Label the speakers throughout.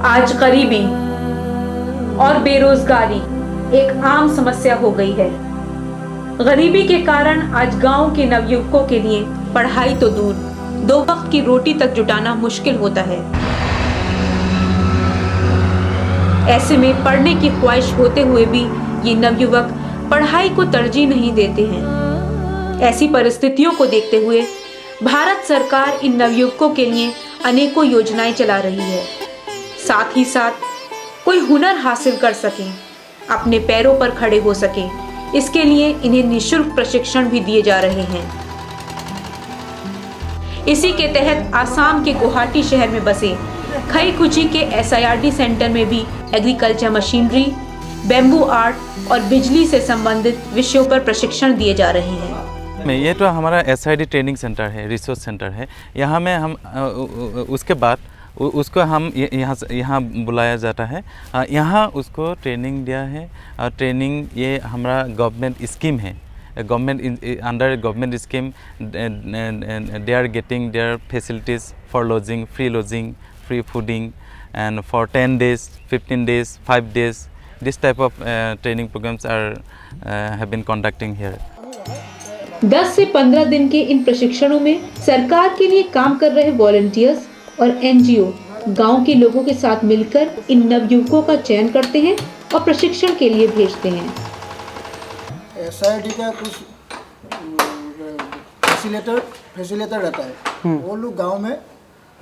Speaker 1: आज गरीबी और बेरोजगारी एक आम समस्या हो गई है। गरीबी के कारण आज गांव के नवयुवकों के लिए पढ़ाई तो दूर, 2 वक्त की रोटी तक जुटाना मुश्किल होता है। ऐसे में पढ़ने की ख्वाहिश होते हुए भी ये नवयुवक पढ़ाई को तरजीह नहीं देते हैं। ऐसी परिस्थितियों को देखते हुए भारत सरकार इन नवयुवकों के लिए अनेकों योजनाएं चला रही है। साथ ही साथ कोई हुनर हासिल कर सके, अपने पैरों पर खड़े हो सके, इसके लिए इन्हें निःशुल्क प्रशिक्षण भी दिए जा रहे हैं। इसी के तहत आसाम के गुवाहाटी शहर में बसे खईकुची के SIRD सेंटर में भी एग्रीकल्चर मशीनरी, बैम्बू आर्ट और बिजली से संबंधित विषयों पर प्रशिक्षण दिए जा रहे हैं।
Speaker 2: ये तो हमारा SIRD ट्रेनिंग सेंटर है, रिसोर्स सेंटर है। यहाँ में हम उसके बाद उसको हम यहाँ बुलाया जाता है। यहाँ उसको ट्रेनिंग दिया है। ट्रेनिंग ये हमारा गवर्नमेंट स्कीम है। Under government scheme they are getting their facilities for lodging, free lodging, free fooding and for 10 days, 15 days, 5 days. This type of training programs have been conducting here.
Speaker 1: 10 से 15 दिन के इन प्रशिक्षणों में सरकार के लिए काम कर रहे वॉलंटियर्स और NGO गांव के लोगों के साथ मिलकर इन नवयुवकों का चयन करते हैं और प्रशिक्षण के लिए भेजते हैं।
Speaker 3: SIRD का कुछ फैसिलिटेटर रहता है। वो लोग गांव में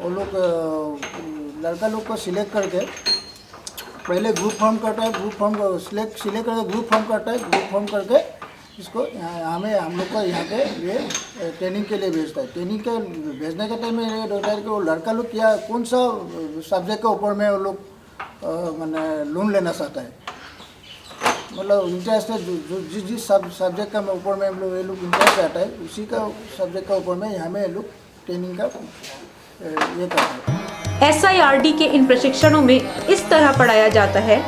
Speaker 3: वो लोग लड़का लोग को सिलेक्ट करके पहले ग्रुप फॉर्म करता है। ग्रुप फॉर्म सिलेक्ट करके ग्रुप फॉर्म करता है। ग्रुप फॉर्म करके इसको हम लोग को यहाँ के लिए ट्रेनिंग के लिए भेजता है। ट्रेनिंग के भेजने के टाइम में ये होता है कि वो लड़का लोग क्या कौन सा सब्जेक्ट के ऊपर में वो लोग मैंने लोन लेना चाहता है, मतलब इंटरेस्ट है जिस सब्जेक्ट का ऊपर में हम लोग ये लोग इंटरेस्ट आता है उसी का सब्जेक्ट के ऊपर में यहाँ में ये लोग ट्रेनिंग का ये करते हैं।
Speaker 1: SIRD के इन प्रशिक्षणों में इस तरह पढ़ाया जाता है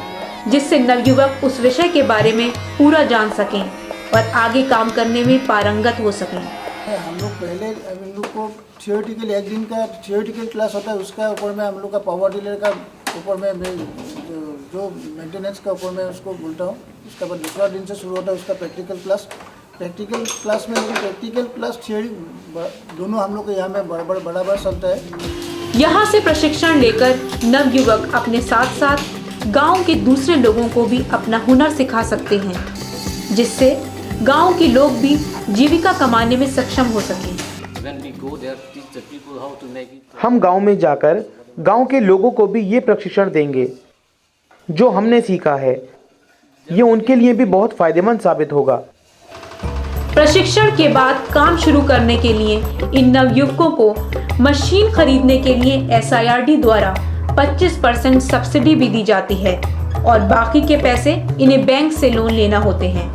Speaker 1: जिससे नवयुवक उस विषय के बारे में पूरा जान सकें और आगे काम करने में पारंगत हो सकें।
Speaker 3: हम लोग पहले हम लोग को थियोरेटिकल 1 दिन का थियोरेटिकल क्लास होता है, उसका ऊपर में हम लोग का पावर टिलर का ऊपर में जो मेंटेनेंस का ऊपर में उसको बोलता हूँ। उसके बाद दूसरा दिन से शुरू होता है उसका प्रैक्टिकल क्लास में लेकिन प्रैक्टिकल क्लास थियोरी दोनों हम लोग को यहाँ में बराबर चलता है।
Speaker 1: यहाँ से प्रशिक्षण लेकर नवयुवक अपने साथ साथ गांव के दूसरे लोगों को भी अपना हुनर सिखा सकते हैं, जिससे गांव के लोग भी जीविका कमाने में सक्षम हो सकें।
Speaker 4: हम गांव में जाकर गांव के लोगों को भी ये प्रशिक्षण देंगे जो हमने सीखा है। ये उनके लिए भी बहुत फायदेमंद साबित होगा।
Speaker 1: प्रशिक्षण के बाद काम शुरू करने के लिए इन नवयुवकों को मशीन खरीदने के लिए SIRD द्वारा 25% सब्सिडी भी दी जाती है और बाकी के पैसे इन्हें बैंक से लोन लेना होते हैं।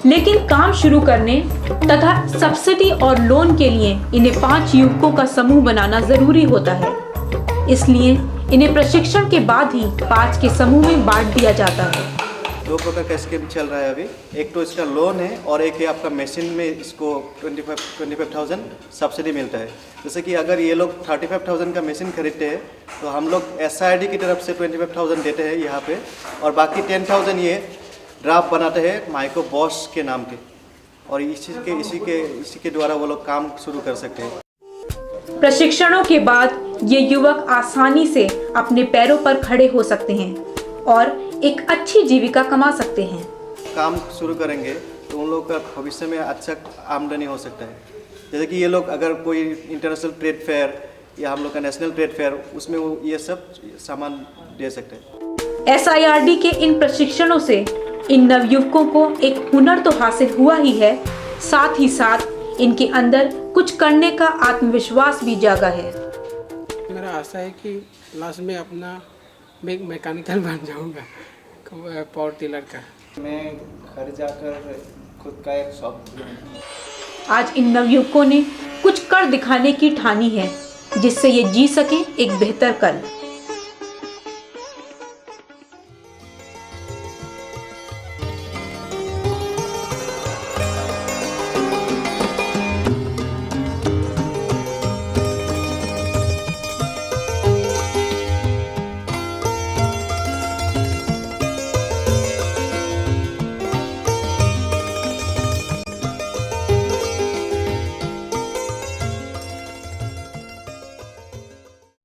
Speaker 1: लेकिन काम शुरू करने तथा सब्सिडी और लोन के लिए इन्हें 5 युवकों का समूह बनाना जरूरी होता है। इसलिए इन्हें प्रशिक्षण के बाद ही 5 के समूह में बांट दिया जाता है।
Speaker 5: 2 प्रकार का स्कीम चल रहा है अभी। एक तो इसका लोन है और एक है आपका मशीन में इसको 25,000 सब्सिडी मिलता है। जैसे कि अगर ये लोग 35,000 का मशीन खरीदते हैं तो हम लोग SIRD की तरफ से 25,000 देते हैं यहाँ पे, और बाकी 10,000 ये ड्राफ्ट बनाते हैं माइक्रो बॉस के नाम के, और इसी के द्वारा वो लोग काम शुरू कर सकते हैं।
Speaker 1: प्रशिक्षणों के बाद ये युवक आसानी से अपने पैरों पर खड़े हो सकते हैं और एक अच्छी जीविका कमा सकते हैं।
Speaker 5: काम शुरू करेंगे तो उन लोगों का भविष्य में अच्छा आमदनी हो सकता है। जैसे कि ये लोग अगर कोई इंटरनेशनल ट्रेड फेयर या हम लोग का नेशनल ट्रेड फेयर, उसमें वो ये सब सामान दे सकते हैं।
Speaker 1: SIRD के इन प्रशिक्षणों से इन नवयुवकों को एक हुनर तो हासिल हुआ ही है, साथ ही साथ इनके अंदर कुछ करने का आत्मविश्वास भी जागा है।
Speaker 6: मेरा आशा है कि लास्ट में अपना मैकेनिकल बन जाऊंगा, पावर टिलर का।
Speaker 7: मैं घर जाकर खुद का एक शॉप।
Speaker 1: आज इन नवयुवकों ने कुछ कर दिखाने की ठानी है जिससे ये जी सके एक बेहतर कल।